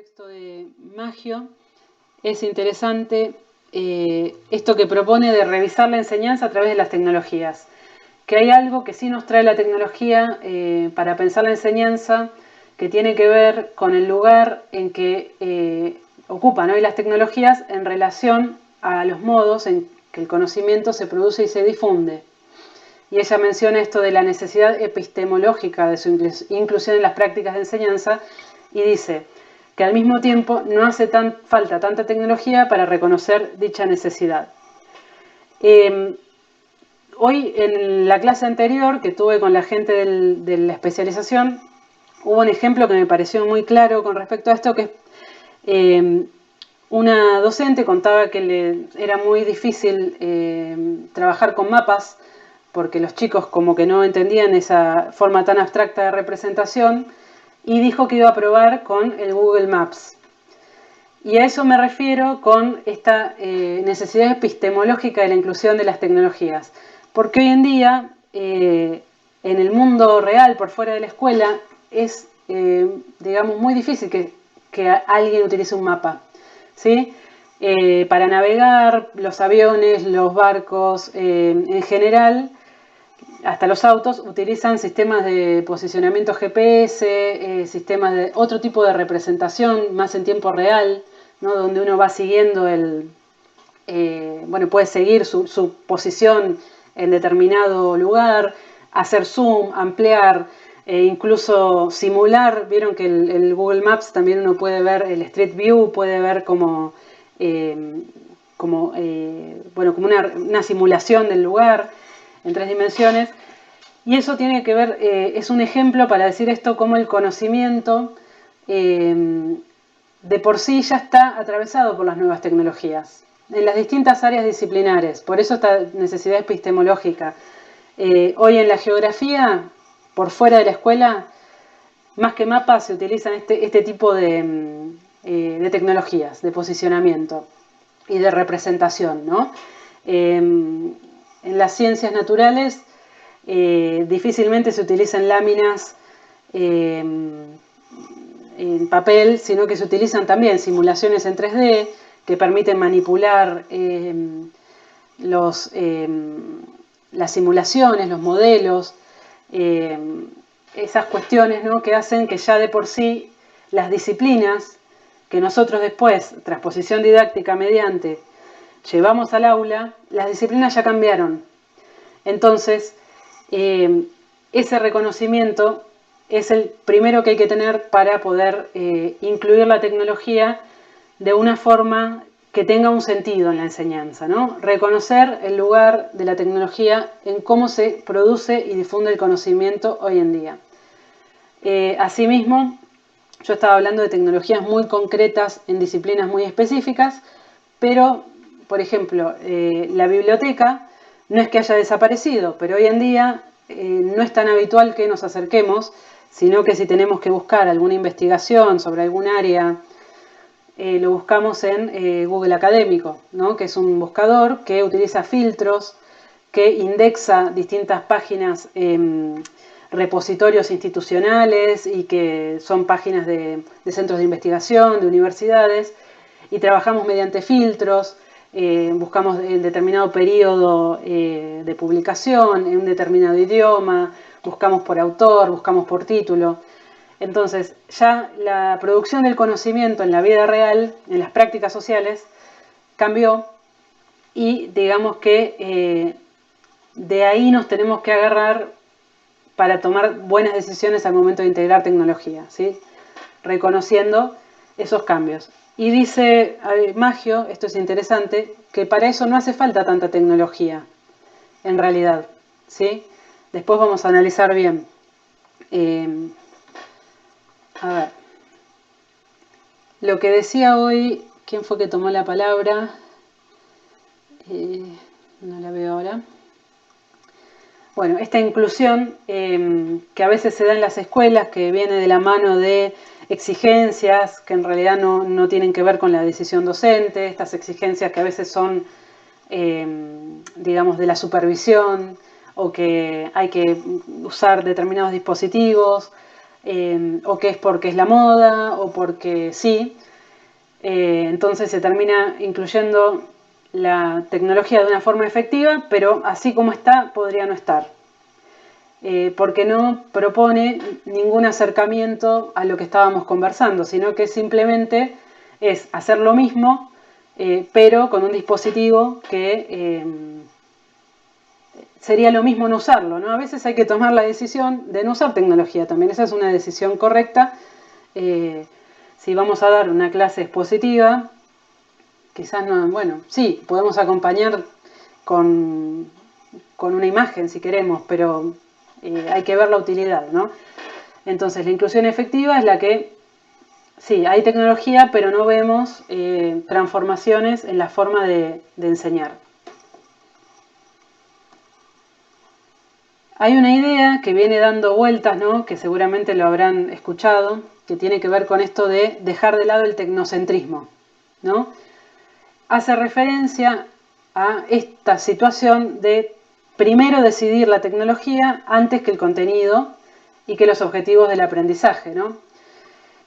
texto de Maggio es interesante esto que propone de revisar la enseñanza a través de las tecnologías. Que hay algo que sí nos trae la tecnología para pensar la enseñanza que tiene que ver con el lugar en que ocupan hoy las tecnologías en relación a los modos en que el conocimiento se produce y se difunde. Y ella menciona esto de la necesidad epistemológica de su inclusión en las prácticas de enseñanza y dice que al mismo tiempo no hace falta tanta tecnología para reconocer dicha necesidad. Hoy en la clase anterior que tuve con la gente de la especialización, hubo un ejemplo que me pareció muy claro con respecto a esto, que una docente contaba que le era muy difícil trabajar con mapas, porque los chicos como que no entendían esa forma tan abstracta de representación, y dijo que iba a probar con el Google Maps. Y a eso me refiero con esta necesidad epistemológica de la inclusión de las tecnologías. Porque hoy en día, en el mundo real, por fuera de la escuela, es, digamos, muy difícil que alguien utilice un mapa, ¿sí? Para navegar, los aviones, los barcos, en general, hasta los autos utilizan sistemas de posicionamiento GPS, sistemas de otro tipo de representación, más en tiempo real, ¿no? Donde uno va siguiendo puede seguir su posición en determinado lugar, hacer zoom, ampliar, incluso simular. Vieron que el Google Maps también uno puede ver el Street View, puede ver como una simulación del lugar en 3 dimensiones, y eso tiene que ver, es un ejemplo para decir esto, como el conocimiento de por sí ya está atravesado por las nuevas tecnologías, en las distintas áreas disciplinares, por eso esta necesidad epistemológica. Hoy en la geografía, por fuera de la escuela, más que mapas se utilizan este tipo de tecnologías, de posicionamiento y de representación, ¿no? En las ciencias naturales difícilmente se utilizan láminas en papel, sino que se utilizan también simulaciones en 3D que permiten manipular las simulaciones, los modelos, esas cuestiones, ¿no? Que hacen que ya de por sí las disciplinas que nosotros después, transposición didáctica mediante, llevamos al aula, las disciplinas ya cambiaron. Entonces, ese reconocimiento es el primero que hay que tener para poder incluir la tecnología de una forma que tenga un sentido en la enseñanza, ¿no? Reconocer el lugar de la tecnología en cómo se produce y difunde el conocimiento hoy en día. Asimismo, yo estaba hablando de tecnologías muy concretas en disciplinas muy específicas, pero, por ejemplo, la biblioteca no es que haya desaparecido, pero hoy en día no es tan habitual que nos acerquemos, sino que si tenemos que buscar alguna investigación sobre algún área, lo buscamos en Google Académico, ¿no? Que es un buscador que utiliza filtros, que indexa distintas páginas, repositorios institucionales y que son páginas de centros de investigación, de universidades, y trabajamos mediante filtros. Buscamos en determinado periodo de publicación, en un determinado idioma, buscamos por autor, buscamos por título. Entonces, ya la producción del conocimiento en la vida real, en las prácticas sociales, cambió, y digamos que de ahí nos tenemos que agarrar para tomar buenas decisiones al momento de integrar tecnología, ¿sí? Reconociendo esos cambios. Y dice Maggio, esto es interesante, que para eso no hace falta tanta tecnología, en realidad, ¿sí? Después vamos a analizar bien. A ver, lo que decía hoy, ¿quién fue que tomó la palabra? No la veo ahora. Bueno, esta inclusión que a veces se da en las escuelas, que viene de la mano de exigencias que en realidad no tienen que ver con la decisión docente, estas exigencias que a veces son, digamos, de la supervisión, o que hay que usar determinados dispositivos, o que es porque es la moda, o porque sí. Entonces se termina incluyendo la tecnología de una forma efectiva, pero así como está, podría no estar. Porque no propone ningún acercamiento a lo que estábamos conversando, sino que simplemente es hacer lo mismo, pero con un dispositivo que sería lo mismo no usarlo, ¿no? A veces hay que tomar la decisión de no usar tecnología también, esa es una decisión correcta. Si vamos a dar una clase expositiva, quizás no, bueno, sí, podemos acompañar con una imagen si queremos, pero hay que ver la utilidad, ¿no? Entonces la inclusión efectiva es la que, sí, hay tecnología, pero no vemos transformaciones en la forma de enseñar. Hay una idea que viene dando vueltas, ¿no? Que seguramente lo habrán escuchado, que tiene que ver con esto de dejar de lado el tecnocentrismo, ¿no? Hace referencia a esta situación de primero decidir la tecnología antes que el contenido y que los objetivos del aprendizaje, ¿no?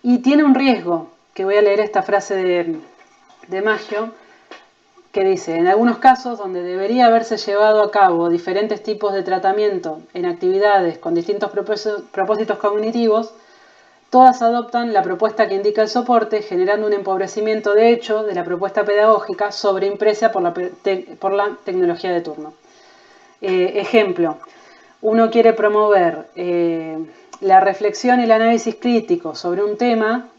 Y tiene un riesgo, que voy a leer esta frase de Maggio, que dice, en algunos casos donde debería haberse llevado a cabo diferentes tipos de tratamiento en actividades con distintos propósitos cognitivos, todas adoptan la propuesta que indica el soporte, generando un empobrecimiento de hecho de la propuesta pedagógica sobreimpresa por la tecnología de turno. Ejemplo, uno quiere promover la reflexión y el análisis crítico sobre un tema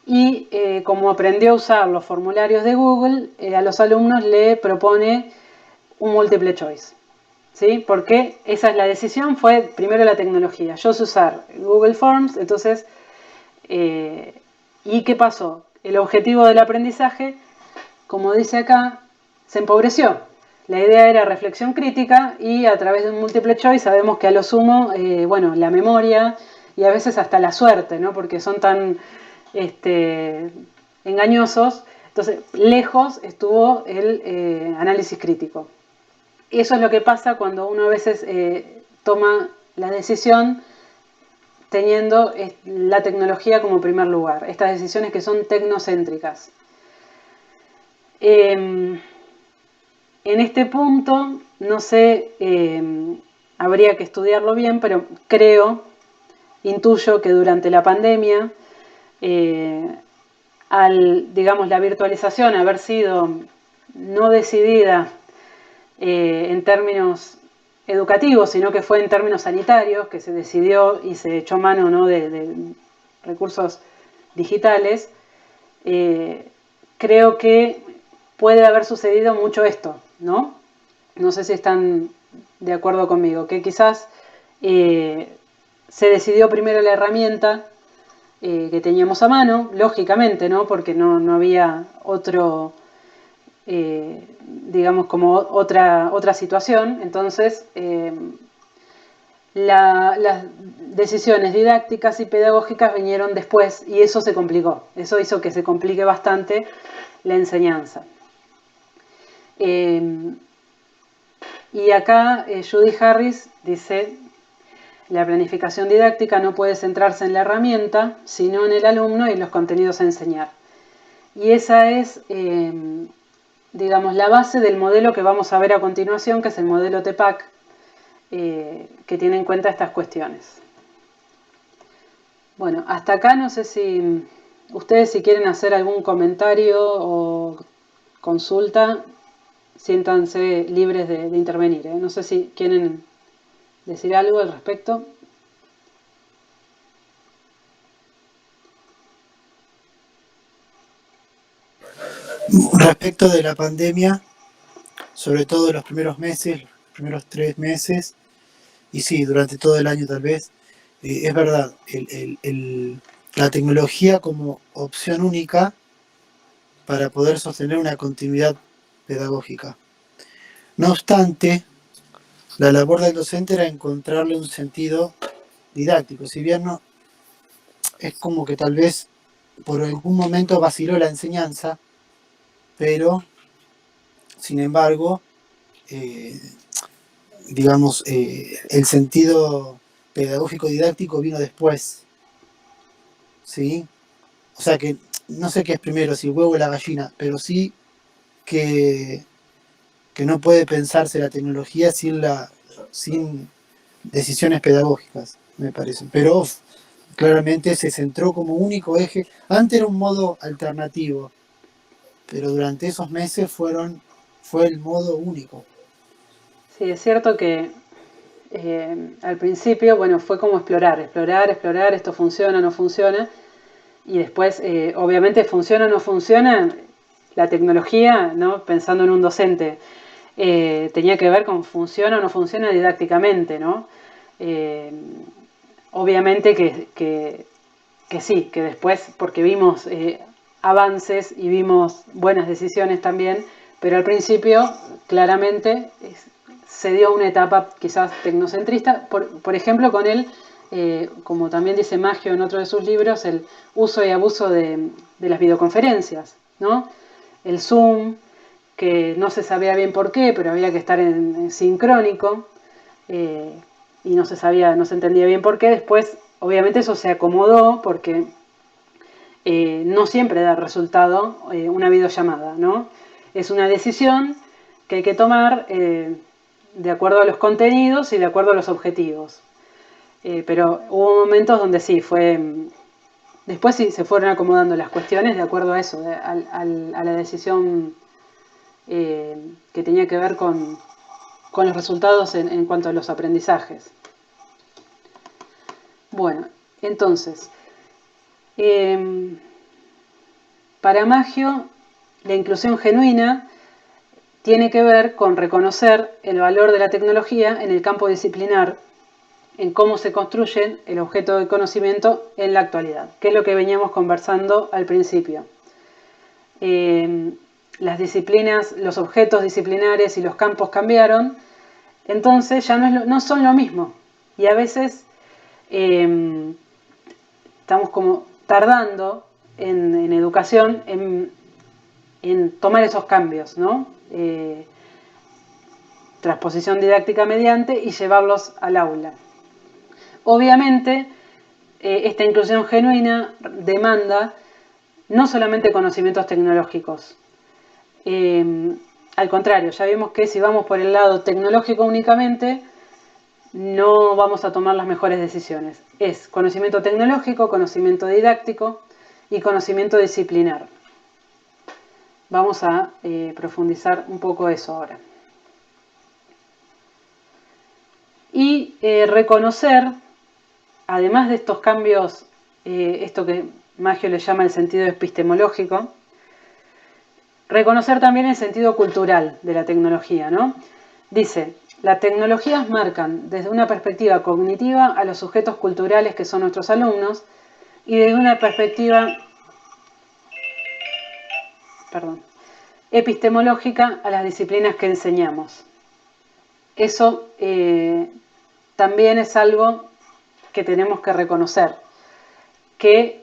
y como aprendió a usar los formularios de Google, a los alumnos le propone un multiple choice. ¿Sí? Porque esa es la decisión, fue primero la tecnología. Yo sé usar Google Forms, entonces, ¿y qué pasó? El objetivo del aprendizaje, como dice acá, se empobreció. La idea era reflexión crítica y a través de un multiple choice sabemos que a lo sumo, bueno, la memoria y a veces hasta la suerte, ¿no? Porque son tan engañosos. Entonces, lejos estuvo el análisis crítico. Y eso es lo que pasa cuando uno a veces toma la decisión teniendo la tecnología como primer lugar. Estas decisiones que son tecnocéntricas. En este punto, no sé, habría que estudiarlo bien, pero intuyo que durante la pandemia, digamos, la virtualización haber sido no decidida en términos educativos, sino que fue en términos sanitarios, que se decidió y se echó mano, ¿no? de recursos digitales, creo que puede haber sucedido mucho esto, ¿no? No sé si están de acuerdo conmigo, que quizás se decidió primero la herramienta que teníamos a mano, lógicamente, ¿no? Porque no había otro, digamos, como otra situación. Entonces, las decisiones didácticas y pedagógicas vinieron después y eso se complicó. Eso hizo que se complique bastante la enseñanza. Y acá Judy Harris dice, la planificación didáctica no puede centrarse en la herramienta, sino en el alumno y los contenidos a enseñar. Y esa es, digamos, la base del modelo que vamos a ver a continuación, que es el modelo TEPAC, que tiene en cuenta estas cuestiones. Bueno, hasta acá no sé si ustedes si quieren hacer algún comentario o consulta, siéntanse libres de intervenir. No sé si quieren decir algo al respecto. Respecto de la pandemia, sobre todo los primeros meses, los primeros 3 meses, y sí, durante todo el año tal vez, es verdad, la tecnología como opción única para poder sostener una continuidad pedagógica. No obstante, la labor del docente era encontrarle un sentido didáctico, si bien no, es como que tal vez por algún momento vaciló la enseñanza, pero sin embargo, digamos, el sentido pedagógico didáctico vino después ¿sí? O sea que no sé qué es primero, si el huevo o la gallina, pero sí que, que no puede pensarse la tecnología sin decisiones pedagógicas, me parece. Pero claramente se centró como único eje. Antes era un modo alternativo, pero durante esos meses fue el modo único. Sí, es cierto que al principio, bueno, fue como explorar, esto funciona, no funciona, y después, obviamente, funciona o no funciona, la tecnología, ¿no? Pensando en un docente, tenía que ver con funciona o no funciona didácticamente, ¿no? Eh, obviamente que sí, que después, porque vimos avances y vimos buenas decisiones también, pero al principio claramente se dio una etapa quizás tecnocentrista, por ejemplo con él, como también dice Maggio en otro de sus libros, el uso y abuso de las videoconferencias, ¿no? El Zoom, que no se sabía bien por qué, pero había que estar en sincrónico, eh, y no se entendía bien por qué. Después, obviamente eso se acomodó porque no siempre da resultado una videollamada, ¿no? Es una decisión que hay que tomar de acuerdo a los contenidos y de acuerdo a los objetivos. Pero hubo momentos donde sí, después sí se fueron acomodando las cuestiones de acuerdo a eso, a la decisión que tenía que ver con los resultados en cuanto a los aprendizajes. Bueno, entonces, para Maggio, la inclusión genuina tiene que ver con reconocer el valor de la tecnología en el campo disciplinar, en cómo se construye el objeto de conocimiento en la actualidad, que es lo que veníamos conversando al principio. Las disciplinas, los objetos disciplinares y los campos cambiaron, entonces ya no son lo mismo. Y a veces estamos como tardando en educación en tomar esos cambios, ¿no? Transposición didáctica mediante y llevarlos al aula. Obviamente, esta inclusión genuina demanda no solamente conocimientos tecnológicos. Al contrario, ya vimos que si vamos por el lado tecnológico únicamente, no vamos a tomar las mejores decisiones. Es conocimiento tecnológico, conocimiento didáctico y conocimiento disciplinar. Vamos a profundizar un poco eso ahora. Y reconocer, además de estos cambios, esto que Maggio le llama el sentido epistemológico, reconocer también el sentido cultural de la tecnología, ¿no? Dice, las tecnologías marcan desde una perspectiva cognitiva a los sujetos culturales que son nuestros alumnos y desde una perspectiva epistemológica a las disciplinas que enseñamos. Eso también es algo que tenemos que reconocer, que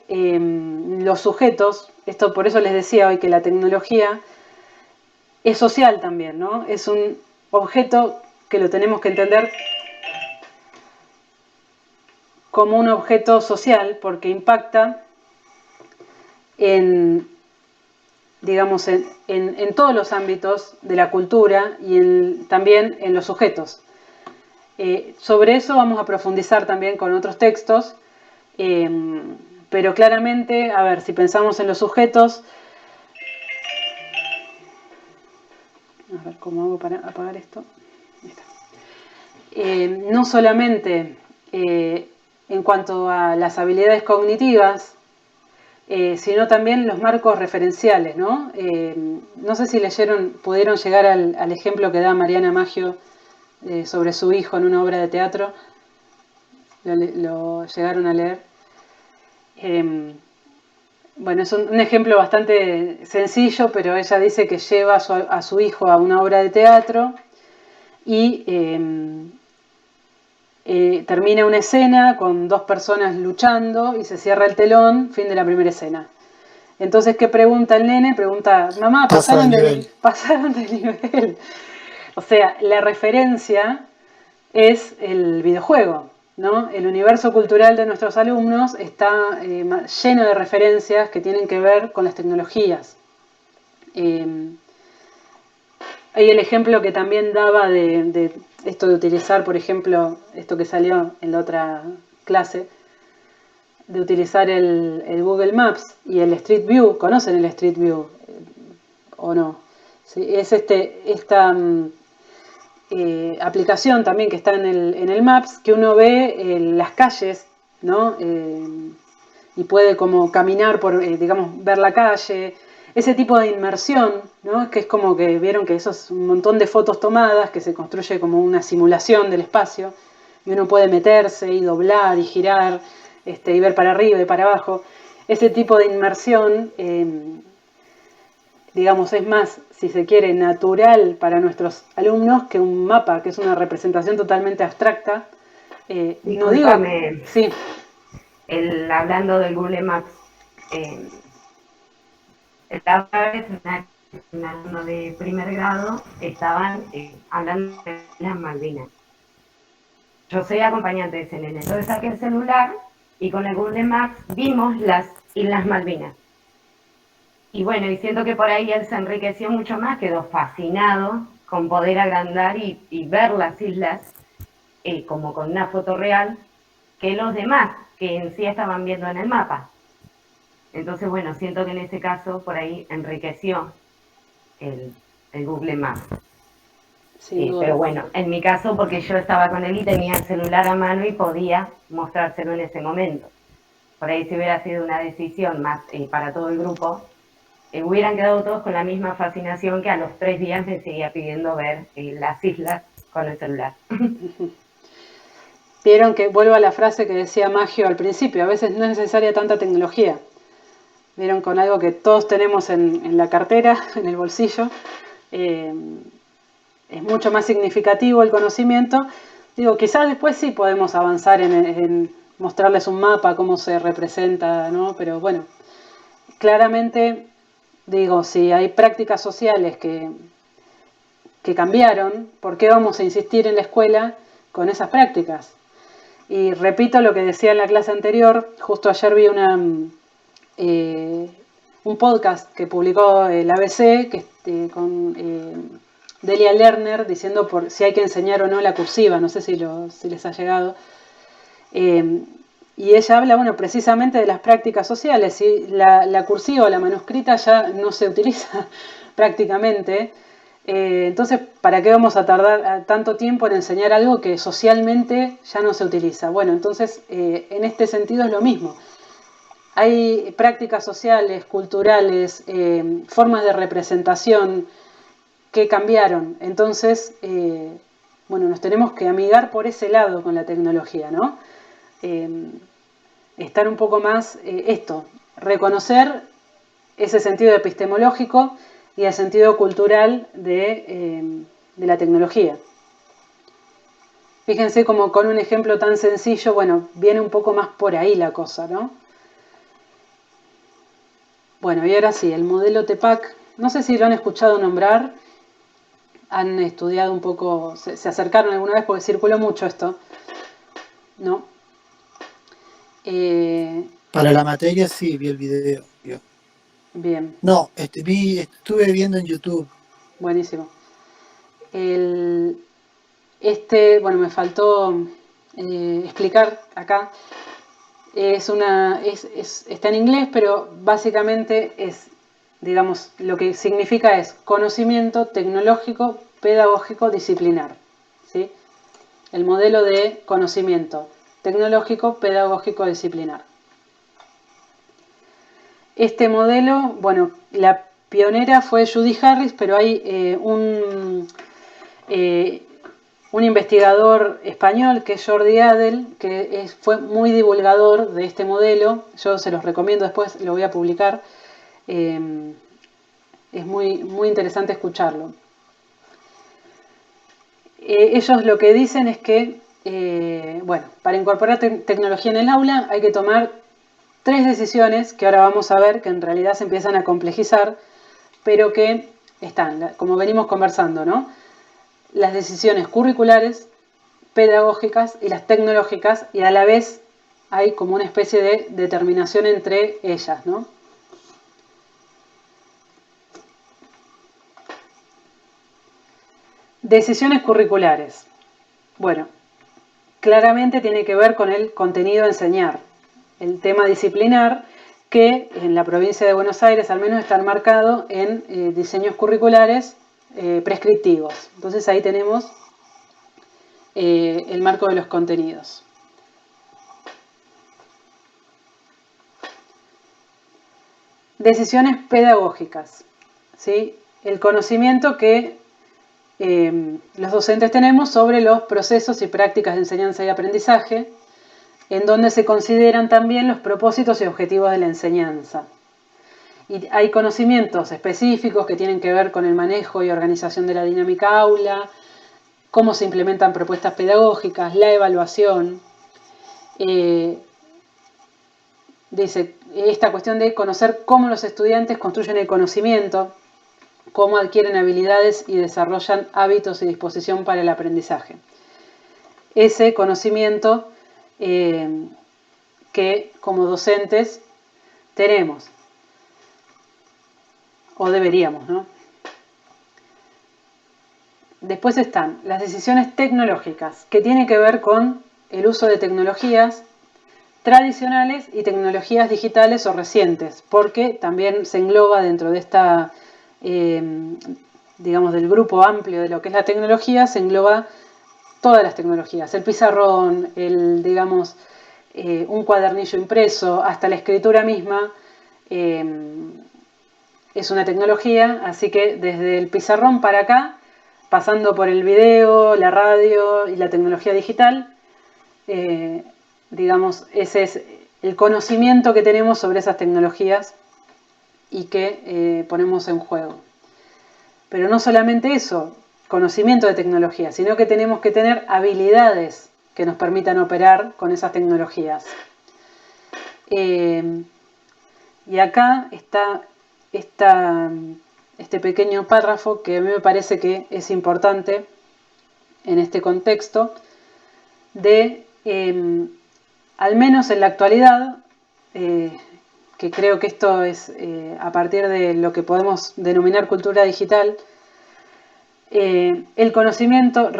los sujetos, esto por eso les decía hoy que la tecnología es social también, ¿no? Es un objeto que lo tenemos que entender como un objeto social porque impacta en, digamos, en todos los ámbitos de la cultura y también en los sujetos. Sobre eso vamos a profundizar también con otros textos, pero claramente, a ver, si pensamos en los sujetos, a ver cómo hago para apagar esto. No solamente en cuanto a las habilidades cognitivas, sino también los marcos referenciales, ¿no? No sé si pudieron llegar al ejemplo que da Mariana Maggio sobre su hijo en una obra de teatro. Lo llegaron a leer. Bueno, es un ejemplo bastante sencillo, pero ella dice que lleva a su hijo a una obra de teatro y termina una escena con dos personas luchando y se cierra el telón, fin de la primera escena. Entonces, ¿qué pregunta el nene? Pregunta, mamá, pasaron del nivel. O sea, la referencia es el videojuego, ¿no? El universo cultural de nuestros alumnos está lleno de referencias que tienen que ver con las tecnologías. Hay el ejemplo que también daba de esto de utilizar, por ejemplo, esto que salió en la otra clase, de utilizar el Google Maps y el Street View. ¿Conocen el Street View o no? Sí, es esta aplicación también que está en el Maps, que uno ve las calles, ¿no? Y puede como caminar por, digamos, ver la calle. Ese tipo de inmersión, ¿no? Que es como que vieron que eso es un montón de fotos tomadas, que se construye como una simulación del espacio, y uno puede meterse y doblar y girar, y ver para arriba y para abajo. Ese tipo de inmersión, digamos, es más, si se quiere, natural para nuestros alumnos que un mapa, que es una representación totalmente abstracta. No digo... Sí. Hablando del Google Maps, la otra vez un alumno de primer grado estaban hablando de las Malvinas. Yo soy acompañante de ese nene, entonces saqué el celular y con el Google Maps vimos las Islas Malvinas. Y bueno, y siento que por ahí él se enriqueció mucho más, quedó fascinado con poder agrandar y ver las islas como con una foto real, que los demás que en sí estaban viendo en el mapa. Entonces, bueno, siento que en ese caso por ahí enriqueció el Google Maps. Pero bueno, en mi caso, porque yo estaba con él y tenía el celular a mano y podía mostrárselo en ese momento. Por ahí si hubiera sido una decisión más para todo el grupo, hubieran quedado todos con la misma fascinación que a los 3 días me seguía pidiendo ver las islas con el celular. Vieron que vuelvo a la frase que decía Maggio al principio, a veces no es necesaria tanta tecnología. Vieron con algo que todos tenemos en la cartera, en el bolsillo. Es mucho más significativo el conocimiento. Digo, quizás después sí podemos avanzar en mostrarles un mapa, cómo se representa, ¿no? Pero bueno, claramente, digo, si hay prácticas sociales que cambiaron, ¿por qué vamos a insistir en la escuela con esas prácticas? Y repito lo que decía en la clase anterior, justo ayer vi un podcast que publicó el ABC con Delia Lerner diciendo si hay que enseñar o no la cursiva, no sé si les ha llegado. Y ella habla, bueno, precisamente de las prácticas sociales. ¿Sí? La cursiva o la manuscrita ya no se utiliza prácticamente. Entonces, ¿para qué vamos a tardar tanto tiempo en enseñar algo que socialmente ya no se utiliza? Bueno, entonces, en este sentido es lo mismo. Hay prácticas sociales, culturales, formas de representación que cambiaron. Entonces, bueno, nos tenemos que amigar por ese lado con la tecnología, ¿no? Estar un poco más, reconocer ese sentido epistemológico y el sentido cultural de la tecnología. Fíjense como con un ejemplo tan sencillo, bueno, viene un poco más por ahí la cosa, ¿no? Bueno, y ahora sí, el modelo TEPAC, no sé si lo han escuchado nombrar, han estudiado un poco, se acercaron alguna vez porque circuló mucho esto, ¿no? Para la materia sí, vi el video. Bien. No, estuve viendo en YouTube. Buenísimo. Bueno, me faltó explicar acá. Está en inglés, pero básicamente es, digamos, lo que significa es conocimiento tecnológico, pedagógico, disciplinar. ¿Sí? El modelo de conocimiento tecnológico, pedagógico, disciplinar. Este modelo, bueno, la pionera fue Judy Harris, pero hay un investigador español que es Jordi Adel, que fue muy divulgador de este modelo. Yo se los recomiendo, después lo voy a publicar. Es muy, muy interesante escucharlo. Ellos lo que dicen es que, bueno, para incorporar tecnología en el aula hay que tomar 3 decisiones que ahora vamos a ver que en realidad se empiezan a complejizar, pero que están, como venimos conversando, ¿no? Las decisiones curriculares, pedagógicas y las tecnológicas, y a la vez hay como una especie de determinación entre ellas, ¿no? Decisiones curriculares. Bueno, claramente tiene que ver con el contenido a enseñar, el tema disciplinar, que en la provincia de Buenos Aires al menos está marcado en diseños curriculares prescriptivos. Entonces ahí tenemos el marco de los contenidos. Decisiones pedagógicas, ¿sí? El conocimiento que los docentes tenemos sobre los procesos y prácticas de enseñanza y aprendizaje, en donde se consideran también los propósitos y objetivos de la enseñanza. Y hay conocimientos específicos que tienen que ver con el manejo y organización de la dinámica aula, cómo se implementan propuestas pedagógicas, la evaluación. Dice, esta cuestión de conocer cómo los estudiantes construyen el conocimiento, cómo adquieren habilidades y desarrollan hábitos y disposición para el aprendizaje. Ese conocimiento que como docentes tenemos, o deberíamos, ¿no? Después están las decisiones tecnológicas, que tienen que ver con el uso de tecnologías tradicionales y tecnologías digitales o recientes, porque también se engloba dentro de esta, digamos, del grupo amplio de lo que es la tecnología, se engloba todas las tecnologías, el pizarrón, digamos, un cuadernillo impreso, hasta la escritura misma, es una tecnología, así que desde el pizarrón para acá, pasando por el video, la radio y la tecnología digital, digamos, ese es el conocimiento que tenemos sobre esas tecnologías y que ponemos en juego. Pero no solamente eso, conocimiento de tecnología, sino que tenemos que tener habilidades que nos permitan operar con esas tecnologías. Y acá está este pequeño párrafo que a mí me parece que es importante en este contexto de, al menos en la actualidad, que creo que esto es a partir de lo que podemos denominar cultura digital, el conocimiento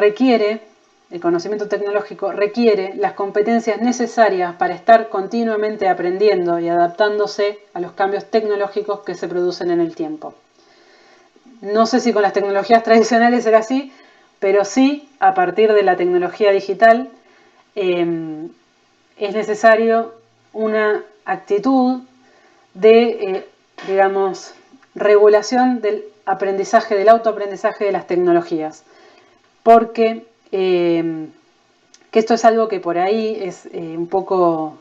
tecnológico requiere las competencias necesarias para estar continuamente aprendiendo y adaptándose a los cambios tecnológicos que se producen en el tiempo. No sé si con las tecnologías tradicionales era así, pero sí a partir de la tecnología digital es necesario una actitud de, digamos, regulación del aprendizaje, del autoaprendizaje de las tecnologías, porque que esto es algo que por ahí es un poco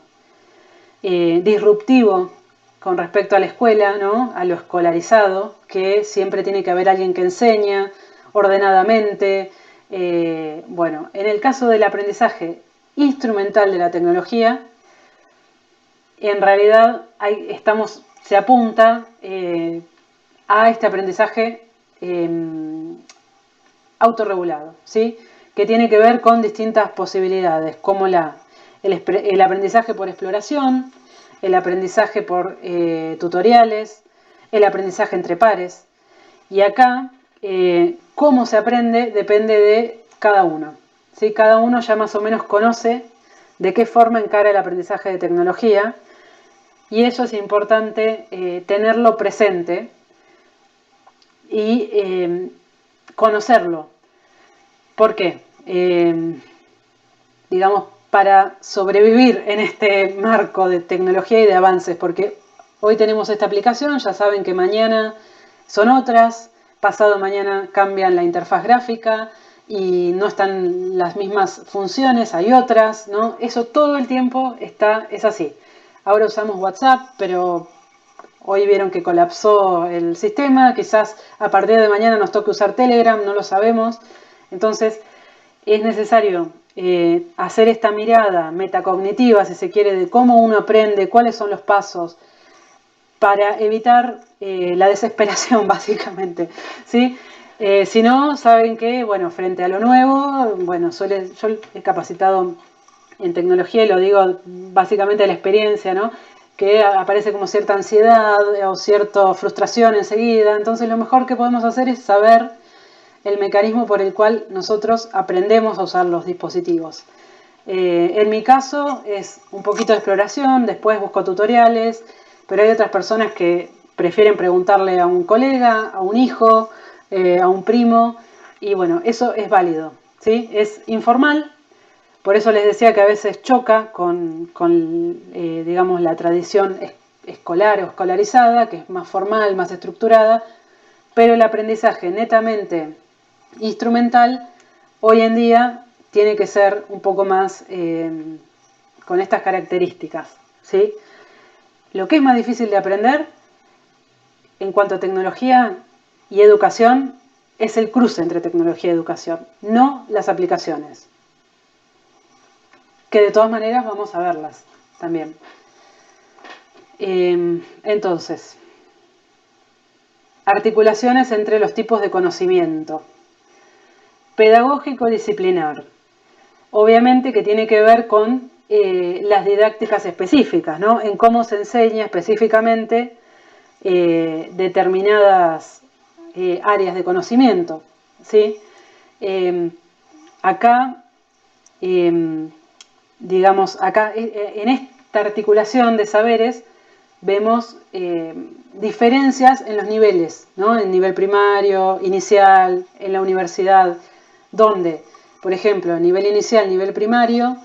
disruptivo con respecto a la escuela, ¿no? A lo escolarizado, que siempre tiene que haber alguien que enseña ordenadamente. Bueno, en el caso del aprendizaje instrumental de la tecnología, en realidad se apunta a este aprendizaje autorregulado, ¿sí? Que tiene que ver con distintas posibilidades, como el aprendizaje por exploración, el aprendizaje por tutoriales, el aprendizaje entre pares. Y acá, cómo se aprende depende de cada uno, ¿sí? Cada uno ya más o menos conoce de qué forma encara el aprendizaje de tecnología, y eso es importante tenerlo presente y conocerlo. ¿Por qué? Digamos, para sobrevivir en este marco de tecnología y de avances, porque hoy tenemos esta aplicación, ya saben que mañana son otras, pasado mañana cambian la interfaz gráfica y no están las mismas funciones, hay otras, ¿no? Eso todo el tiempo es así. Ahora usamos WhatsApp, pero hoy vieron que colapsó el sistema, quizás a partir de mañana nos toque usar Telegram, no lo sabemos. Entonces es necesario hacer esta mirada metacognitiva, si se quiere, de cómo uno aprende, cuáles son los pasos, para evitar la desesperación, básicamente, ¿sí? Si no, saben que, bueno, frente a lo nuevo, bueno, yo he capacitado en tecnología y lo digo básicamente de la experiencia, ¿no? Que aparece como cierta ansiedad o cierta frustración enseguida. Entonces lo mejor que podemos hacer es saber el mecanismo por el cual nosotros aprendemos a usar los dispositivos. En mi caso es un poquito de exploración, después busco tutoriales, pero hay otras personas que prefieren preguntarle a un colega, a un hijo, a un primo, y bueno, eso es válido, ¿sí? Es informal, por eso les decía que a veces choca con digamos, la tradición escolar o escolarizada, que es más formal, más estructurada, pero el aprendizaje netamente instrumental hoy en día tiene que ser un poco más con estas características, ¿sí? Lo que es más difícil de aprender en cuanto a tecnología y educación es el cruce entre tecnología y educación, no las aplicaciones, que de todas maneras vamos a verlas también. Entonces, articulaciones entre los tipos de conocimiento. Pedagógico disciplinar. Obviamente que tiene que ver con las didácticas específicas, ¿no? En cómo se enseña específicamente determinadas áreas de conocimiento, ¿sí? Acá, digamos, acá en esta articulación de saberes vemos diferencias en los niveles, ¿no? En el nivel primario, inicial, en la universidad, donde, por ejemplo, a nivel inicial, nivel primario,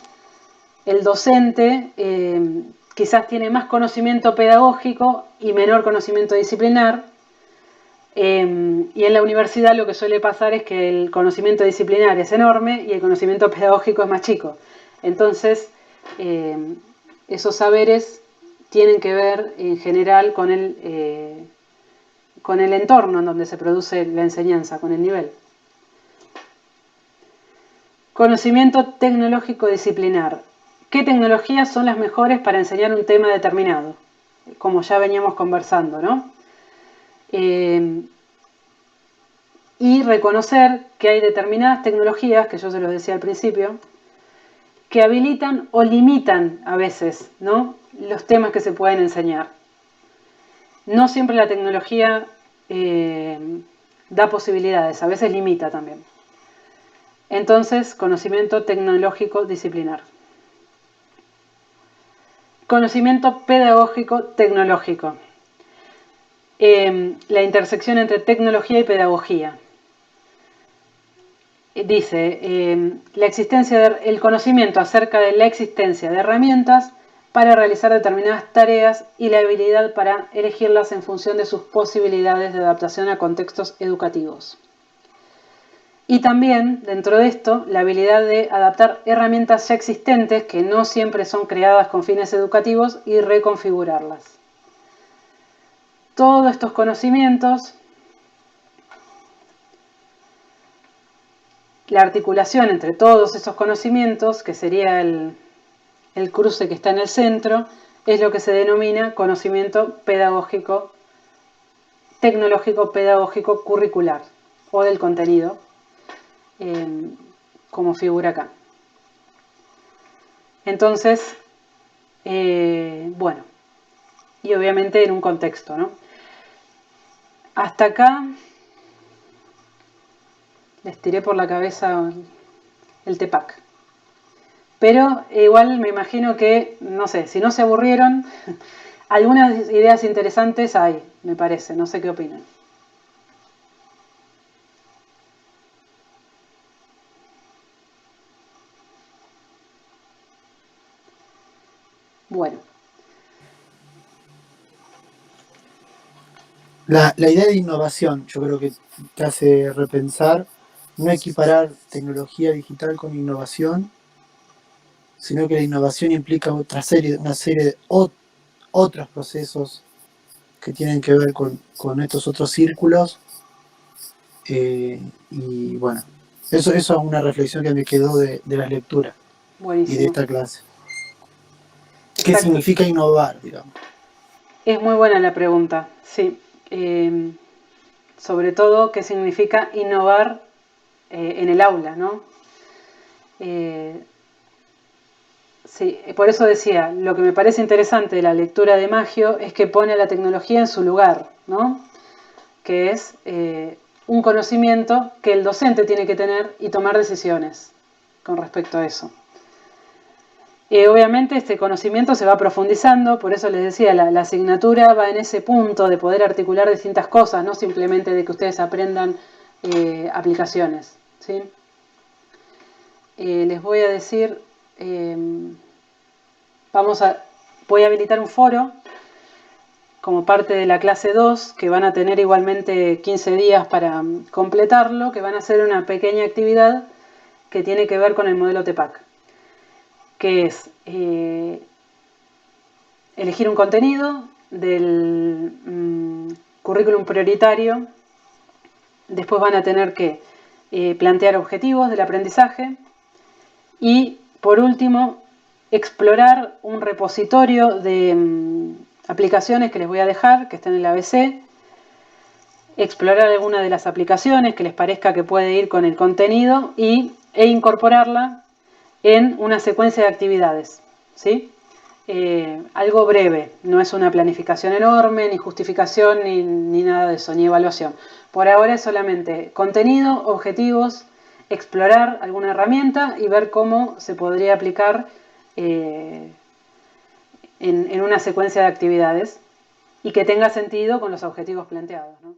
el docente quizás tiene más conocimiento pedagógico y menor conocimiento disciplinar, y en la universidad lo que suele pasar es que el conocimiento disciplinar es enorme y el conocimiento pedagógico es más chico. Entonces, esos saberes tienen que ver en general con el entorno en donde se produce la enseñanza, con el nivel. Conocimiento tecnológico disciplinar. ¿Qué tecnologías son las mejores para enseñar un tema determinado? Como ya veníamos conversando, ¿no? Y reconocer que hay determinadas tecnologías, que yo se los decía al principio, que habilitan o limitan a veces, ¿no?, los temas que se pueden enseñar. No siempre la tecnología da posibilidades, a veces limita también. Entonces, conocimiento tecnológico disciplinar. Conocimiento pedagógico tecnológico. La intersección entre tecnología y pedagogía. Dice, la existencia el conocimiento acerca de la existencia de herramientas para realizar determinadas tareas y la habilidad para elegirlas en función de sus posibilidades de adaptación a contextos educativos. Y también, dentro de esto, la habilidad de adaptar herramientas ya existentes que no siempre son creadas con fines educativos y reconfigurarlas. Todos estos conocimientos, la articulación entre todos esos conocimientos, que sería el cruce que está en el centro, es lo que se denomina conocimiento pedagógico, tecnológico, pedagógico, curricular, o del contenido, como figura acá. Entonces, bueno, y obviamente en un contexto, ¿no? Hasta acá les tiré por la cabeza el TEPAC. Pero igual me imagino que, no sé, si no se aburrieron, algunas ideas interesantes hay, me parece, no sé qué opinan. Bueno. La idea de innovación, yo creo que te hace repensar, no equiparar tecnología digital con innovación, sino que la innovación implica una serie de otros procesos que tienen que ver con estos otros círculos. Y bueno, eso es una reflexión que me quedó de la lectura. Buenísimo. Y de esta clase. ¿Qué significa innovar, digamos? Es muy buena la pregunta, sí. sobre todo qué significa innovar en el aula, ¿no? Sí, por eso decía, lo que me parece interesante de la lectura de Maggio es que pone a la tecnología en su lugar, ¿no? Que es un conocimiento que el docente tiene que tener y tomar decisiones con respecto a eso. Obviamente este conocimiento se va profundizando, por eso les decía, la asignatura va en ese punto de poder articular distintas cosas, no simplemente de que ustedes aprendan aplicaciones, ¿sí? Les voy a decir, voy a habilitar un foro como parte de la clase 2, que van a tener igualmente 15 días para completarlo, que van a hacer una pequeña actividad que tiene que ver con el modelo TEPAC, que es elegir un contenido del currículum prioritario. Después van a tener que plantear objetivos del aprendizaje y, por último, explorar un repositorio de aplicaciones que les voy a dejar, que están en el ABC, explorar alguna de las aplicaciones que les parezca que puede ir con el contenido e incorporarla en una secuencia de actividades, ¿sí? Algo breve, no es una planificación enorme, ni justificación, ni nada de eso, ni evaluación. Por ahora es solamente contenido, objetivos, explorar alguna herramienta y ver cómo se podría aplicar en una secuencia de actividades y que tenga sentido con los objetivos planteados, ¿no?